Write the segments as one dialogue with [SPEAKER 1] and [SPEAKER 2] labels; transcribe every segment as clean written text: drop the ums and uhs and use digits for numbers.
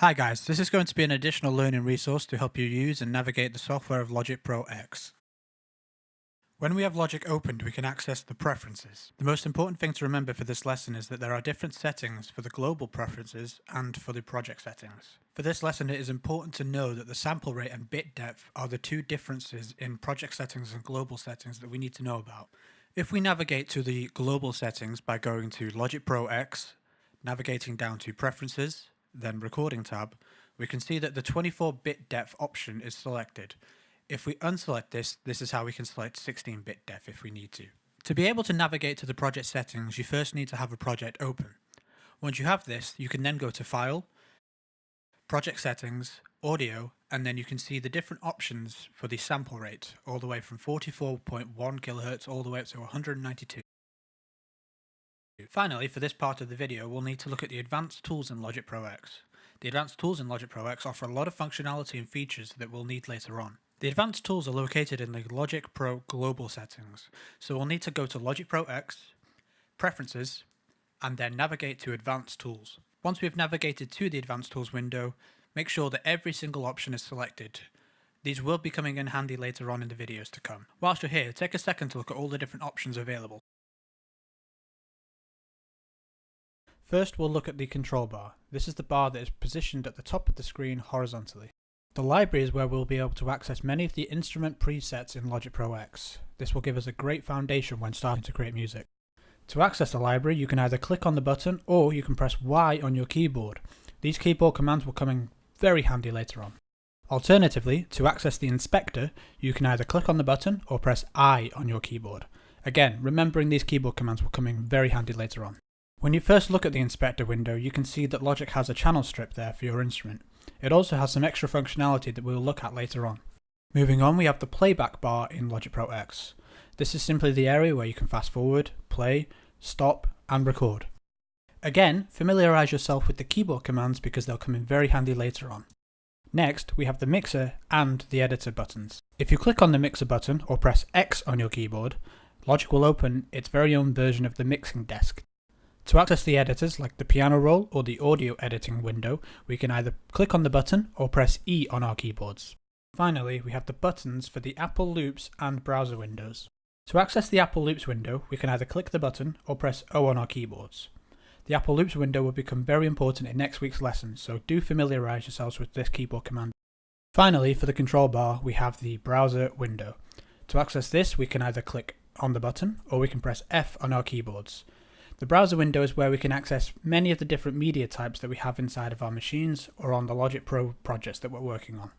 [SPEAKER 1] Hi guys, this is going to be an additional learning resource to help you use and navigate the software of Logic Pro X. When we have Logic opened, we can access the preferences. The most important thing to remember for this lesson is that there are different settings for the global preferences and for the project settings. For this lesson, it is important to know that the sample rate and bit depth are the two differences in project settings and global settings that we need to know about. If we navigate to the global settings by going to Logic Pro X, navigating down to Preferences, then Recording tab, we can see that the 24-bit depth option is selected. If we unselect this, this is how we can select 16-bit depth if we need to. To be able to navigate to the project settings, you first need to have a project open. Once you have this, you can then go to File, Project Settings, Audio, and then you can see the different options for the sample rate, all the way from 44.1 kHz all the way up to 192. Finally, for this part of the video, we'll need to look at the advanced tools in Logic Pro X. The advanced tools in Logic Pro X offer a lot of functionality and features that we'll need later on. The advanced tools are located in the Logic Pro global settings, so we'll need to go to Logic Pro X, Preferences, and then navigate to Advanced Tools. Once we've navigated to the Advanced Tools window, make sure that every single option is selected. These will be coming in handy later on in the videos to come. Whilst you're here, take a second to look at all the different options available. First, we'll look at the control bar. This is the bar that is positioned at the top of the screen horizontally. The library is where we'll be able to access many of the instrument presets in Logic Pro X. This will give us a great foundation when starting to create music. To access the library, you can either click on the button or you can press Y on your keyboard. These keyboard commands will come in very handy later on. Alternatively, to access the inspector, you can either click on the button or press I on your keyboard. Again, remembering these keyboard commands will come in very handy later on. When you first look at the inspector window, you can see that Logic has a channel strip there for your instrument. It also has some extra functionality that we'll look at later on. Moving on, we have the playback bar in Logic Pro X. This is simply the area where you can fast forward, play, stop, and record. Again, familiarise yourself with the keyboard commands because they'll come in very handy later on. Next, we have the mixer and the editor buttons. If you click on the mixer button or press X on your keyboard, Logic will open its very own version of the mixing desk. To access the editors like the piano roll or the audio editing window, we can either click on the button or press E on our keyboards. Finally, we have the buttons for the Apple Loops and browser windows. To access the Apple Loops window, we can either click the button or press O on our keyboards. The Apple Loops window will become very important in next week's lesson, so do familiarise yourselves with this keyboard command. Finally, for the control bar, we have the browser window. To access this, we can either click on the button or we can press F on our keyboards. The browser window is where we can access many of the different media types that we have inside of our machines or on the Logic Pro projects that we're working on.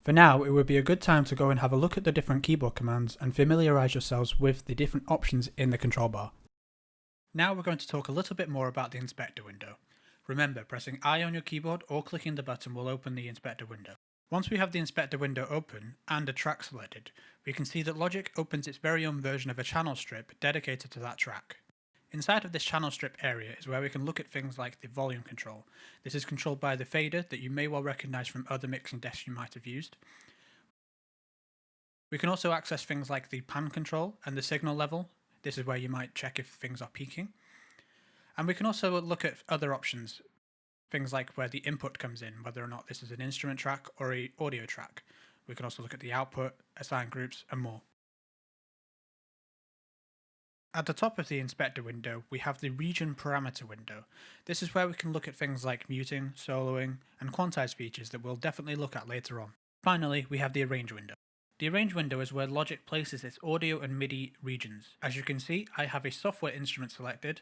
[SPEAKER 1] For now, it would be a good time to go and have a look at the different keyboard commands and familiarise yourselves with the different options in the control bar. Now we're going to talk a little bit more about the inspector window. Remember, pressing I on your keyboard or clicking the button will open the inspector window. Once we have the inspector window open and a track selected, we can see that Logic opens its very own version of a channel strip dedicated to that track. Inside of this channel strip area is where we can look at things like the volume control. This is controlled by the fader that you may well recognise from other mixing desks you might have used. We can also access things like the pan control and the signal level. This is where you might check if things are peaking. And we can also look at other options, things like where the input comes in, whether or not this is an instrument track or an audio track. We can also look at the output, assign groups, and more. At the top of the inspector window, we have the region parameter window. This is where we can look at things like muting, soloing, and quantize features that we'll definitely look at later on. Finally, we have the arrange window. The arrange window is where Logic places its audio and MIDI regions. As you can see, I have a software instrument selected,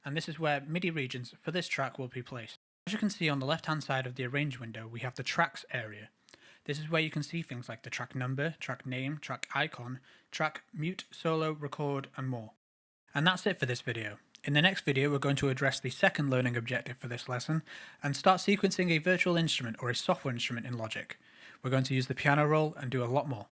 [SPEAKER 1] and this is where MIDI regions for this track will be placed. As you can see on the left-hand side of the arrange window, we have the tracks area. This is where you can see things like the track number, track name, track icon, track, mute, solo, record, and more. And that's it for this video. In the next video, we're going to address the second learning objective for this lesson and start sequencing a virtual instrument or a software instrument in Logic. We're going to use the piano roll and do a lot more.